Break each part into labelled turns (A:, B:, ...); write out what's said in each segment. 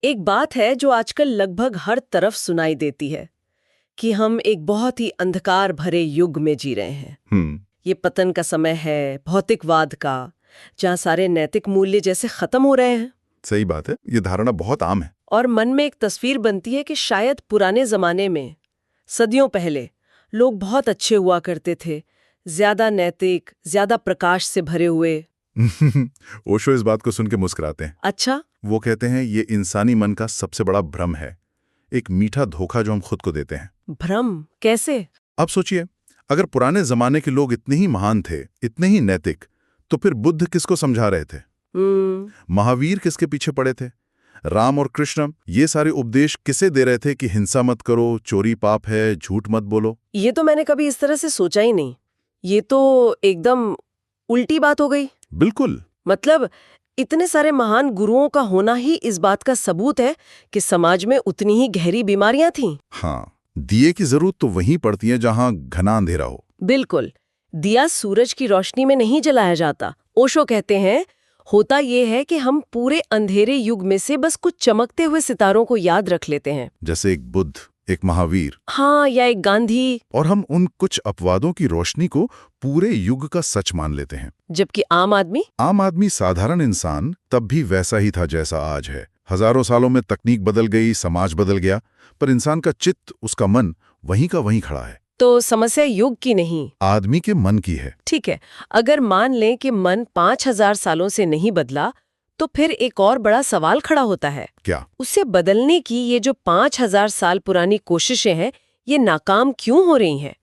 A: एक बात है जो आजकल लगभग हर तरफ सुनाई देती है कि हम एक बहुत ही अंधकार भरे युग में जी रहे हैं। ये पतन का समय है, भौतिकवाद का, जहाँ सारे नैतिक मूल्य जैसे खत्म हो रहे हैं।
B: सही बात है, ये धारणा बहुत आम है।
A: और मन में एक तस्वीर बनती है कि शायद पुराने जमाने में, सदियों पहले, लोग बहुत अच्छे हुआ करते थे, ज्यादा नैतिक, ज्यादा प्रकाश से भरे हुए।
B: ओशो इस बात को सुन के मुस्कुराते हैं।
A: अच्छा।
B: वो कहते हैं ये इंसानी मन का सबसे बड़ा भ्रम है, एक मीठा धोखा जो हम खुद को देते हैं।
A: भ्रम कैसे?
B: अब सोचिए, अगर पुराने जमाने के लोग इतने ही महान थे, इतने ही नैतिक, तो फिर बुद्ध किसको समझा रहे थे? महावीर किसके पीछे पड़े थे? राम और कृष्ण ये सारे उपदेश किसे दे रहे थे कि हिंसा मत करो, चोरी पाप है, झूठ मत बोलो?
A: ये तो मैंने कभी इस तरह से सोचा ही नहीं। ये तो एकदम उल्टी बात हो गई।
B: बिल्कुल।
A: मतलब इतने सारे महान गुरुओं का होना ही इस बात का सबूत है कि समाज में उतनी ही गहरी बीमारियां थीं।
B: हाँ, दिए की जरूरत तो वहीं पड़ती है जहां घना अंधेरा हो।
A: बिल्कुल। दिया सूरज की रोशनी में नहीं जलाया जाता। ओशो कहते हैं, होता ये है कि हम पूरे अंधेरे युग में से बस कुछ चमकते हुए सितारों को याद रख लेते हैं,
B: जैसे एक बुद्ध, एक महावीर,
A: हाँ, या एक गांधी,
B: और हम उन कुछ अपवादों की रोशनी को पूरे युग का सच मान लेते हैं।
A: जबकि आम आदमी,
B: साधारण इंसान तब भी वैसा ही था जैसा आज है। हजारों सालों में तकनीक बदल गई, समाज बदल गया, पर इंसान का चित्त, उसका मन वहीं का वहीं खड़ा है।
A: तो समस्या युग की नहीं,
B: आदमी के मन की है।
A: ठीक है। अगर मान लें कि मन 5000 सालों से नहीं बदला, तो फिर एक और बड़ा सवाल खड़ा होता है।
B: क्या?
A: उसे बदलने की ये जो 5000 साल पुरानी कोशिशें हैं, ये नाकाम क्यों हो रही हैं?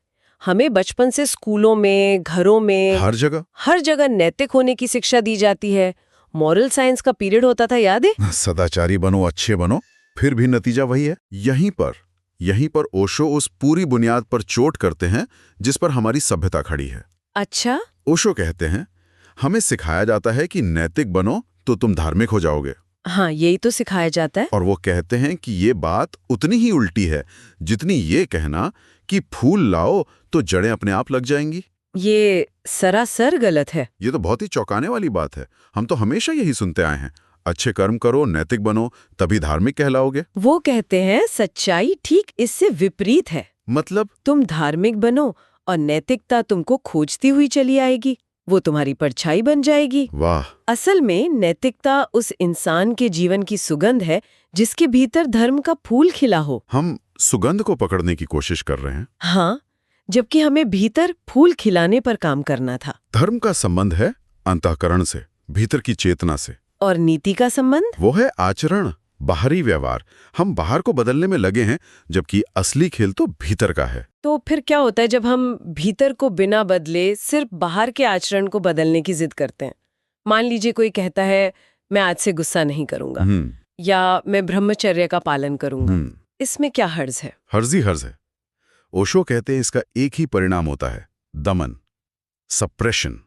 A: हमें बचपन से स्कूलों में, घरों में, हर जगह नैतिक होने की शिक्षा दी जाती है। मॉरल साइंस का पीरियड होता था, याद है?
B: सदाचारी बनो, अच्छे बनो, फिर भी नतीजा वही है। यहीं पर ओशो उस पूरी बुनियाद पर चोट करते हैं जिस पर हमारी सभ्यता खड़ी है।
A: अच्छा।
B: ओशो कहते हैं, हमें सिखाया जाता है कि नैतिक बनो तो तुम धार्मिक हो जाओगे।
A: हाँ, यही तो सिखाया जाता है।
B: और वो कहते हैं कि ये बात उतनी ही उल्टी है जितनी ये कहना कि फूल लाओ तो जड़ें अपने आप लग जाएंगी।
A: ये सरासर गलत है।
B: ये तो बहुत ही चौंकाने वाली बात है। हम तो हमेशा यही सुनते आए हैं, अच्छे कर्म करो, नैतिक बनो, तभी धार्मिक कहलाओगे।
A: वो कहते हैं सच्चाई ठीक इससे विपरीत है।
B: मतलब?
A: तुम धार्मिक बनो और नैतिकता तुमको खोजती हुई चली आएगी, वो तुम्हारी परछाई बन जाएगी।
B: वाह!
A: असल में नैतिकता उस इंसान के जीवन की सुगंध है जिसके भीतर धर्म का फूल खिला हो।
B: हम सुगंध को पकड़ने की कोशिश कर रहे हैं।
A: हाँ, जबकि हमें भीतर फूल खिलाने पर काम करना था।
B: धर्म का संबंध है अंतःकरण से, भीतर की चेतना से।
A: और नीति का संबंध?
B: वो है आचरण, बाहरी व्यवहार। हम बाहर को बदलने में लगे हैं, जबकि असली खेल तो भीतर का है।
A: तो फिर क्या होता है जब हम भीतर को बिना बदले सिर्फ बाहर के आचरण को बदलने की जिद करते हैं? मान लीजिए कोई कहता है, मैं आज से गुस्सा नहीं करूंगा, या मैं ब्रह्मचर्य का पालन करूंगा। इसमें क्या हर्ज है?
B: हर्ज ही हर्ज है। ओशो कहते हैं इसका एक ही परिणाम होता है, दमन, सप्रेशन।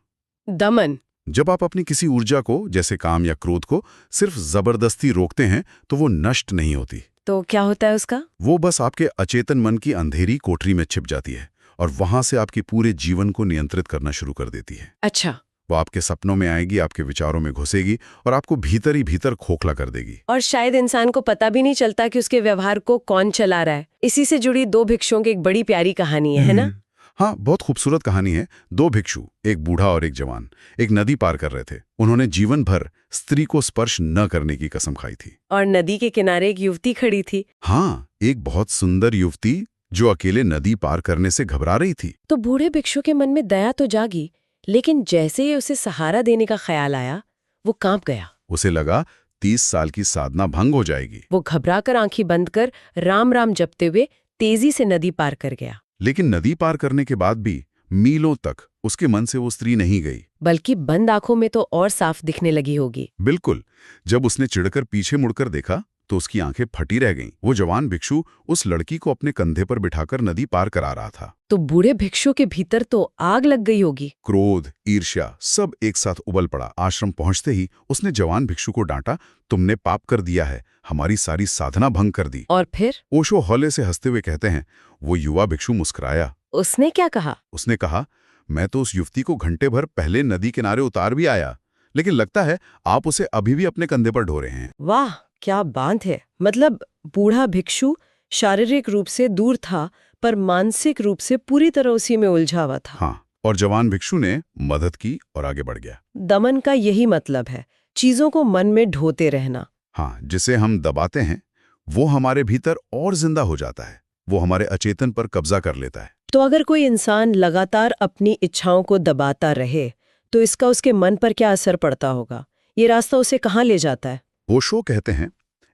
A: दमन?
B: जब आप अपनी किसी ऊर्जा को, जैसे काम या क्रोध को, सिर्फ जबरदस्ती रोकते हैं तो वो नष्ट नहीं होती।
A: तो क्या होता है उसका?
B: वो बस आपके अचेतन मन की अंधेरी कोठरी में छिप जाती है और वहां से आपके पूरे जीवन को नियंत्रित करना शुरू कर देती है।
A: अच्छा।
B: वो आपके सपनों में आएगी, आपके विचारों में घुसेगी और आपको भीतर ही भीतर खोखला कर देगी।
A: और शायद इंसान को पता भी नहीं चलता कि उसके व्यवहार को कौन चला रहा है। इसी से जुड़ी दो भिक्षुओं की एक बड़ी प्यारी कहानी है ना?
B: हाँ, बहुत खूबसूरत कहानी है। दो भिक्षु, एक बूढ़ा और एक जवान, एक नदी पार कर रहे थे। उन्होंने जीवन भर स्त्री को स्पर्श न करने की कसम खाई थी।
A: और नदी के किनारे एक युवती खड़ी थी।
B: हाँ, एक बहुत सुंदर युवती जो अकेले नदी पार करने से घबरा रही थी।
A: तो बूढ़े भिक्षु के मन में दया तो जागी, लेकिन जैसे ही उसे सहारा देने का ख्याल आया, वो कांप गया।
B: उसे लगा 30 साल की साधना भंग हो जाएगी।
A: वो घबराकर आंखें बंद कर राम राम जपते हुए तेजी से नदी पार कर गया।
B: लेकिन नदी पार करने के बाद भी मीलों तक उसके मन से वो स्त्री नहीं गई,
A: बल्कि बंद आंखों में तो और साफ दिखने लगी होगी।
B: बिल्कुल। जब उसने चिढ़कर पीछे मुड़कर देखा तो उसकी आंखें फटी रह गईं। वो जवान भिक्षु उस लड़की को अपने कंधे पर बिठाकर नदी पार करा रहा था।
A: तो बूढ़े भिक्षु के भीतर तो आग लग गई होगी।
B: क्रोध, ईर्ष्या सब एक साथ उबल पड़ा। आश्रम पहुंचते ही उसने जवान भिक्षु को डांटा, तुमने पाप कर दिया है, हमारी सारी साधना भंग कर दी।
A: और फिर?
B: ओशो हौले से हंसते हुए कहते हैं, वो युवा भिक्षु मुस्कुराया।
A: उसने क्या कहा?
B: उसने कहा, मैं तो उस युवती को घंटे भर पहले नदी किनारे उतार भी आया, लेकिन लगता है आप उसे अभी भी अपने कंधे पर ढो रहे हैं।
A: वाह! क्या बात है। मतलब बूढ़ा भिक्षु शारीरिक रूप से दूर था पर मानसिक रूप से पूरी तरह उसी में उलझा हुआ था।
B: हाँ, और जवान भिक्षु ने मदद की और आगे बढ़ गया।
A: दमन का यही मतलब है, चीजों को मन में ढोते रहना।
B: हाँ, जिसे हम दबाते हैं वो हमारे भीतर और जिंदा हो जाता है, वो हमारे अचेतन पर कब्जा कर लेता है।
A: तो अगर कोई इंसान लगातार अपनी इच्छाओं को दबाता रहे तो इसका उसके मन पर क्या असर पड़ता होगा? ये रास्ता उसे कहाँ ले जाता है?
B: ओशो कहते हैं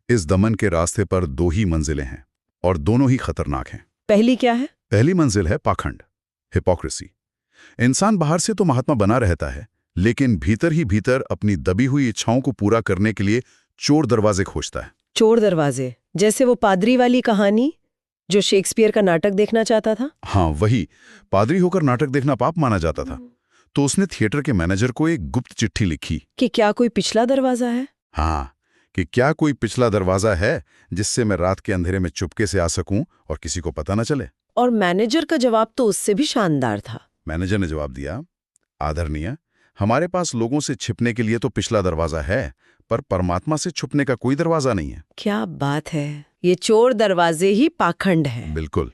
B: इस दमन के रास्ते पर 2 ही मंजिलें हैं और दोनों ही खतरनाक हैं।
A: पहली क्या है?
B: पहली मंजिल है पाखंड, हिपोक्रेसी। इंसान बाहर से तो महात्मा बना रहता है, लेकिन भीतर ही भीतर अपनी दबी हुई इच्छाओं को पूरा करने के लिए चोर दरवाजे खोजता है।
A: चोर दरवाजे, जैसे वो पादरी वाली कहानी जो शेक्सपियर का नाटक देखना चाहता था?
B: हाँ, वही। पादरी होकर नाटक देखना पाप माना जाता था, तो उसने थिएटर के मैनेजर को एक गुप्त चिट्ठी लिखी
A: कि क्या कोई पिछला दरवाजा है?
B: हाँ, कि क्या कोई पिछला दरवाजा है जिससे मैं रात के अंधेरे में चुपके से आ सकूं और किसी को पता न चले।
A: और मैनेजर का जवाब तो उससे भी शानदार था।
B: मैनेजर ने जवाब दिया, आदरणीय, हमारे पास लोगों से छिपने के लिए तो पिछला दरवाजा है, पर परमात्मा से छुपने का कोई दरवाजा नहीं है।
A: क्या बात है, ये चोर दरवाजे ही पाखंड है।
B: बिल्कुल।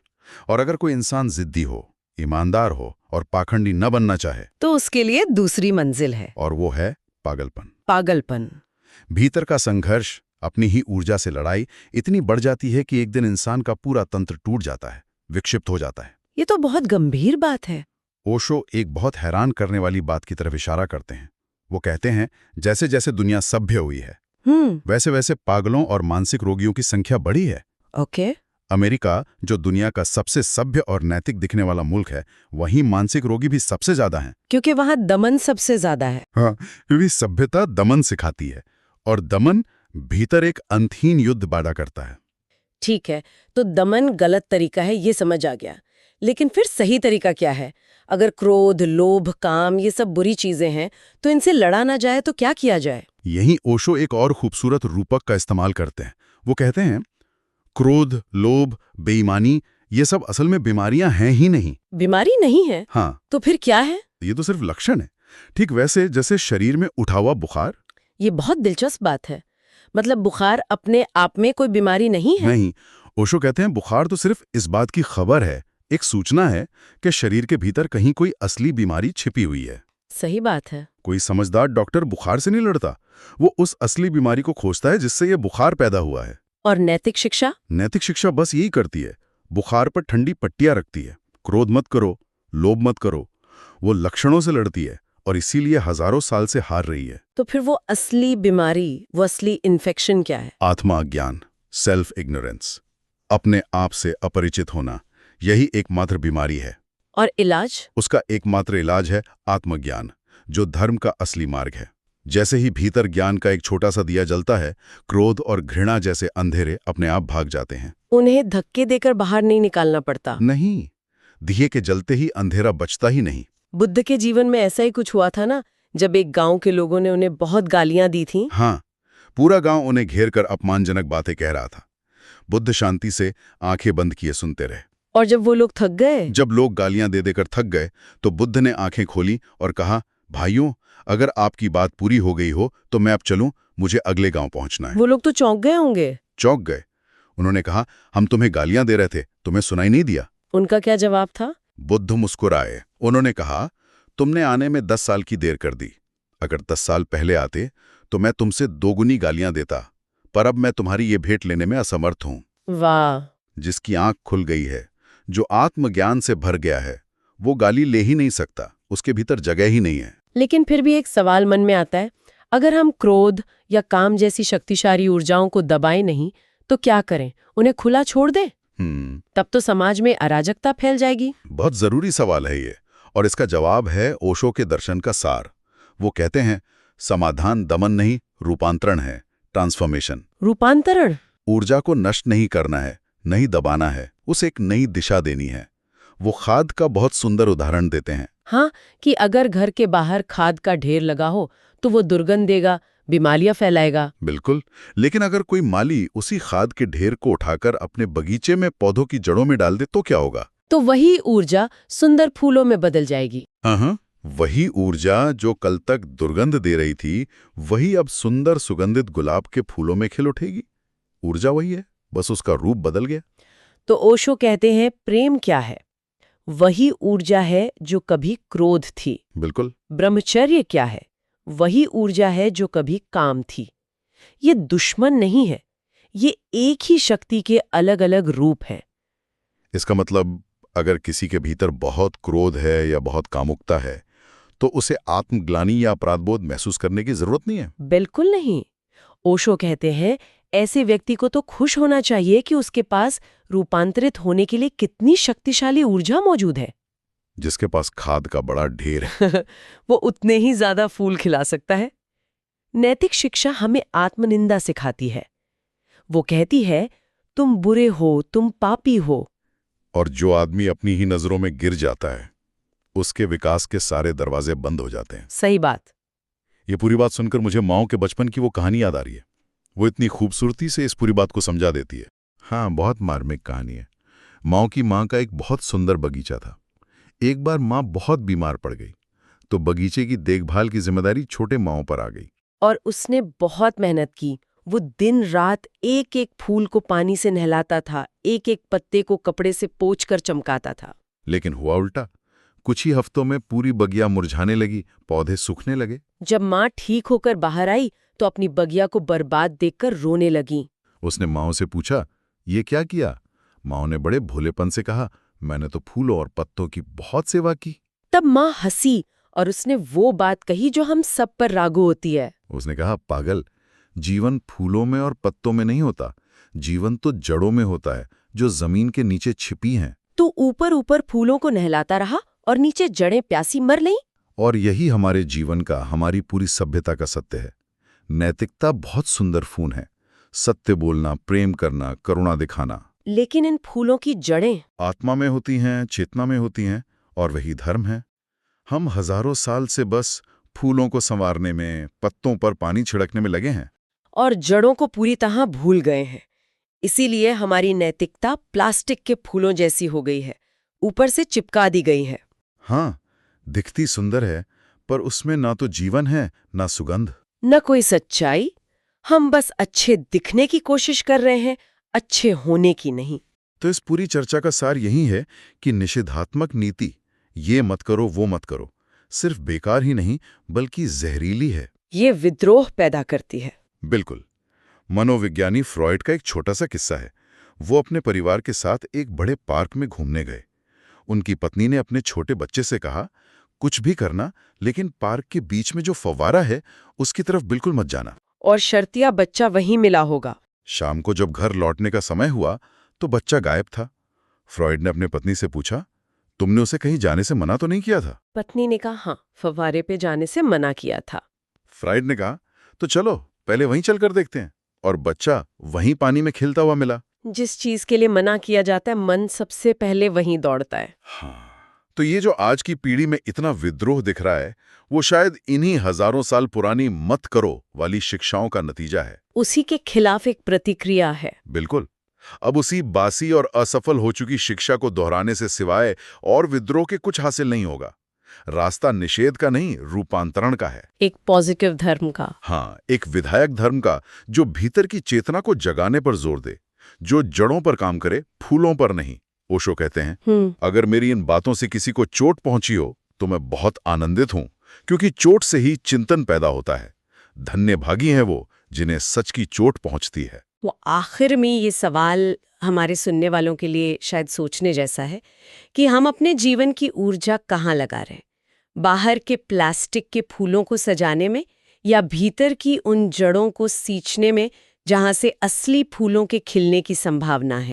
B: और अगर कोई इंसान जिद्दी हो, ईमानदार हो और पाखंडी न बनना चाहे
A: तो उसके लिए दूसरी मंजिल है,
B: और वो है पागलपन।
A: पागलपन।
B: भीतर का संघर्ष, अपनी ही ऊर्जा से लड़ाई इतनी बढ़ जाती है कि एक दिन इंसान का पूरा तंत्र टूट जाता है, विक्षिप्त हो जाता है।
A: ये तो बहुत गंभीर बात है।
B: ओशो एक बहुत हैरान करने वाली बात की तरफ इशारा करते हैं। वो कहते हैं जैसे जैसे दुनिया सभ्य हुई है वैसे वैसे पागलों और मानसिक रोगियों की संख्या बढ़ी है।
A: ओके।
B: अमेरिका, जो दुनिया का सबसे सभ्य और नैतिक दिखने वाला मुल्क है, वहीं मानसिक रोगी भी सबसे ज्यादा हैं।
A: क्योंकि वहां दमन सबसे ज्यादा है।
B: हाँ, क्योंकि सभ्यता दमन सिखाती है और दमन भीतर एक अंतहीन युद्ध बाड़ा करता है।
A: ठीक है, तो दमन गलत तरीका है, ये समझ आ गया। लेकिन फिर सही तरीका क्या है? अगर क्रोध, लोभ, काम ये सब बुरी चीजें हैं तो इनसे लड़ा ना जाए तो क्या किया जाए?
B: यहीं ओशो एक और खूबसूरत रूपक का इस्तेमाल करते हैं। वो कहते हैं क्रोध, लोभ, बेईमानी ये सब असल में बीमारियां हैं ही नहीं।
A: बीमारी नहीं है?
B: हाँ।
A: तो फिर क्या है?
B: ये तो सिर्फ लक्षण है। ठीक वैसे जैसे शरीर में उठा हुआ बुखार।
A: ये बहुत दिलचस्प बात है। मतलब बुखार अपने आप में कोई बीमारी नहीं है?
B: नहीं, ओशो कहते हैं बुखार तो सिर्फ इस बात की खबर है, एक सूचना है कि शरीर के भीतर कहीं कोई असली बीमारी छिपी हुई है।
A: सही बात है।
B: कोई समझदार डॉक्टर बुखार से नहीं लड़ता, वो उस असली बीमारी को खोजता है जिससे ये बुखार पैदा हुआ है।
A: और नैतिक शिक्षा?
B: नैतिक शिक्षा बस यही करती है, बुखार पर ठंडी पट्टियां रखती है। क्रोध मत करो, लोभ मत करो। वो लक्षणों से लड़ती है और इसीलिए हजारों साल से हार रही है।
A: तो फिर वो असली बीमारी, वो असली इन्फेक्शन क्या है?
B: आत्मा अज्ञान, सेल्फ इग्नोरेंस, अपने आप से अपरिचित होना, यही एकमात्र बीमारी है।
A: और इलाज?
B: उसका एकमात्र इलाज है आत्मज्ञान, जो धर्म का असली मार्ग है। जैसे ही भीतर ज्ञान का एक छोटा सा दिया जलता है, क्रोध और घृणा जैसे अंधेरे अपने आप भाग जाते हैं।
A: उन्हें धक्के देकर बाहर नहीं निकालना पड़ता?
B: नहीं, दिए के जलते ही अंधेरा बचता ही नहीं।
A: बुद्ध के जीवन में ऐसा ही कुछ हुआ था ना, जब एक गांव के लोगों ने उन्हें बहुत गालियां दी थीं।
B: हाँ, पूरा गांव उन्हें घेर कर अपमानजनक बातें कह रहा था। बुद्ध शांति से आंखें बंद किए सुनते रहे।
A: और जब वो लोग थक गए?
B: जब लोग गालियां दे देकर थक गए तो बुद्ध ने आंखें खोली और कहा, भाइयों, अगर आपकी बात पूरी हो गई हो तो मैं अब चलूं, मुझे अगले गांव पहुंचना है।
A: वो लोग तो चौंक गए होंगे।
B: चौंक गए। उन्होंने कहा, हम तुम्हें गालियां दे रहे थे, तुम्हें सुनाई नहीं दिया?
A: उनका क्या जवाब था?
B: बुद्ध मुस्कुराए। उन्होंने कहा, तुमने आने में 10 साल की देर कर दी। अगर 10 साल पहले आते तो मैं तुमसे 2 गुनी गालियां देता, पर अब मैं तुम्हारी ये भेंट लेने में असमर्थ हूं।
A: वाह!
B: जिसकी आंख खुल गई है, जो आत्मज्ञान से भर गया है, वो गाली ले ही नहीं सकता, उसके भीतर जगह ही नहीं है।
A: लेकिन फिर भी एक सवाल मन में आता है, अगर हम क्रोध या काम जैसी शक्तिशाली ऊर्जाओं को दबाएं नहीं तो क्या करें? उन्हें खुला छोड़ दें? तब तो समाज में अराजकता फैल जाएगी।
B: बहुत जरूरी सवाल है ये, और इसका जवाब है ओशो के दर्शन का सार। वो कहते हैं, समाधान दमन नहीं, रूपांतरण है, ट्रांसफॉर्मेशन।
A: रूपांतरण?
B: ऊर्जा को नष्ट नहीं करना है, नहीं दबाना है, उसे एक नई दिशा देनी है। वो खाद का बहुत सुंदर उदाहरण देते हैं।
A: हाँ, कि अगर घर के बाहर खाद का ढेर लगा हो तो वो दुर्गंध देगा, बीमारियां फैलाएगा।
B: बिल्कुल, लेकिन अगर कोई माली उसी खाद के ढेर को उठाकर अपने बगीचे में पौधों की जड़ों में डाल दे तो क्या होगा?
A: तो वही ऊर्जा सुंदर फूलों में बदल जाएगी।
B: हाँ, वही ऊर्जा जो कल तक दुर्गंध दे रही थी, वही अब सुंदर सुगंधित गुलाब के फूलों में खिल उठेगी। ऊर्जा वही है, बस उसका रूप बदल गया।
A: तो ओशो कहते हैं प्रेम क्या है? वही ऊर्जा है जो कभी क्रोध थी।
B: बिल्कुल।
A: ब्रह्मचर्य क्या है? वही ऊर्जा है जो कभी काम थी। ये दुश्मन नहीं है, ये एक ही शक्ति के अलग अलग रूप हैं।
B: इसका मतलब अगर किसी के भीतर बहुत क्रोध है या बहुत कामुकता है, तो उसे आत्मग्लानि या अपराधबोध महसूस करने की जरूरत नहीं है।
A: बिल्कुल नहीं। ओशो कहते हैं ऐसे व्यक्ति को तो खुश होना चाहिए कि उसके पास रूपांतरित होने के लिए कितनी शक्तिशाली ऊर्जा मौजूद है।
B: जिसके पास खाद का बड़ा ढेर है
A: वो उतने ही ज्यादा फूल खिला सकता है। नैतिक शिक्षा हमें आत्मनिंदा सिखाती है। वो कहती है तुम बुरे हो, तुम पापी हो।
B: और जो आदमी अपनी ही नजरों में गिर जाता है, उसके विकास के सारे दरवाजे बंद हो जाते हैं।
A: सही बात।
B: ये पूरी बात सुनकर मुझे माओ के बचपन की वो कहानी याद आ रही है। वो इतनी खूबसूरती से इस पूरी बात को समझा देती है। हाँ, बहुत मार्मिक कहानी है। माओ की माँ का एक बहुत सुंदर बगीचा था। एक बार माँ बहुत बीमार पड़ गई, तो बगीचे की देखभाल की जिम्मेदारी छोटे माओ पर आ गई।
A: और उसने बहुत मेहनत की। वो दिन रात एक एक फूल को पानी से नहलाता था, एक एक पत्ते को कपड़े से पोंछकर चमकाता था।
B: लेकिन हुआ उल्टा। कुछ ही हफ्तों में पूरी बगिया मुरझाने लगी, पौधे सूखने लगे।
A: जब माँ ठीक होकर बाहर आई तो अपनी बगिया को बर्बाद देखकर रोने लगी।
B: उसने माओ से पूछा, ये क्या किया? माओ ने बड़े भोलेपन से कहा, मैंने तो फूलों और पत्तों की बहुत सेवा की।
A: तब माँ हंसी और उसने वो बात कही जो हम सब पर लागू होती है।
B: उसने कहा, पागल, जीवन फूलों में और पत्तों में नहीं होता। जीवन तो जड़ों में होता है, जो जमीन के नीचे छिपी हैं।
A: तो ऊपर ऊपर फूलों को नहलाता रहा और नीचे जड़ें प्यासी मर गईं।
B: और यही हमारे जीवन का, हमारी पूरी सभ्यता का सत्य है। नैतिकता बहुत सुंदर फूल है। सत्य बोलना, प्रेम करना, करुणा दिखाना।
A: लेकिन इन फूलों की जड़ें
B: आत्मा में होती हैं, चेतना में होती हैं, और वही धर्म है। हम हजारों साल से बस फूलों को संवारने में, पत्तों पर पानी छिड़कने में लगे हैं,
A: और जड़ों को पूरी तरह भूल गए हैं। इसीलिए हमारी नैतिकता प्लास्टिक के फूलों जैसी हो गई है, ऊपर से चिपका दी गई है।
B: हाँ, दिखती सुंदर है, पर उसमें ना तो जीवन है, ना सुगंध,
A: न कोई सच्चाई। हम बस अच्छे दिखने की कोशिश कर रहे हैं, अच्छे होने की नहीं।
B: तो इस पूरी चर्चा का सार यही है कि निषेधात्मक नीति, ये मत करो वो मत करो, सिर्फ बेकार ही नहीं बल्कि जहरीली है।
A: ये विद्रोह पैदा करती है।
B: बिल्कुल। मनोविज्ञानी फ्रॉइड का एक छोटा सा किस्सा है। वो अपने परिवार के साथ एक बड़े पार्क में घूमने गए। उनकी पत्नी ने अपने छोटे बच्चे से कहा, कुछ भी करना, लेकिन पार्क के बीच में जो फव्वारा है उसकी तरफ बिल्कुल मत जाना।
A: और शर्तिया बच्चा वहीं मिला होगा।
B: शाम को जब घर लौटने का समय हुआ तो बच्चा गायब था। फ्रॉइड ने अपनी पत्नी से पूछा, तुमने उसे कहीं जाने से मना तो नहीं किया था?
A: पत्नी ने कहा, हाँ, फव्वारे पे जाने से मना किया था।
B: फ्रॉइड ने कहा, तो चलो पहले वहीं चलकर देखते हैं। और बच्चा वहीं पानी में खिलता हुआ मिला।
A: जिस चीज के लिए मना किया जाता है, मन सबसे पहले वहीं दौड़ता है।
B: हाँ, तो ये जो आज की पीढ़ी में इतना विद्रोह दिख रहा है, वो शायद इन्हीं हजारों साल पुरानी मत करो वाली शिक्षाओं का नतीजा है।
A: उसी के खिलाफ एक प्रतिक्रिया है।
B: बिल्कुल। अब उसी बासी और असफल हो चुकी शिक्षा को दोहराने से सिवाय और विद्रोह के कुछ हासिल नहीं होगा। रास्ता निषेध का नहीं, रूपांतरण का है।
A: एक पॉजिटिव धर्म का।
B: हाँ, एक विधायक धर्म का, जो भीतर की चेतना को जगाने पर जोर दे, जो जड़ों पर काम करे, फूलों पर नहीं। ओशो कहते हैं, अगर मेरी इन बातों से किसी को चोट पहुंची हो तो मैं बहुत आनंदित हूं, क्योंकि चोट से ही चिंतन पैदा होता है। धन्य भागी हैं वो जिन्हें सच की चोट पहुंचती है।
A: वो आखिर में ये सवाल हमारे सुनने वालों के लिए शायद सोचने जैसा है कि हम अपने जीवन की ऊर्जा कहाँ लगा रहे हैं? बाहर के प्लास्टिक के फूलों को सजाने में, या भीतर की उन जड़ों को सींचने में जहाँ से असली फूलों के खिलने की संभावना है?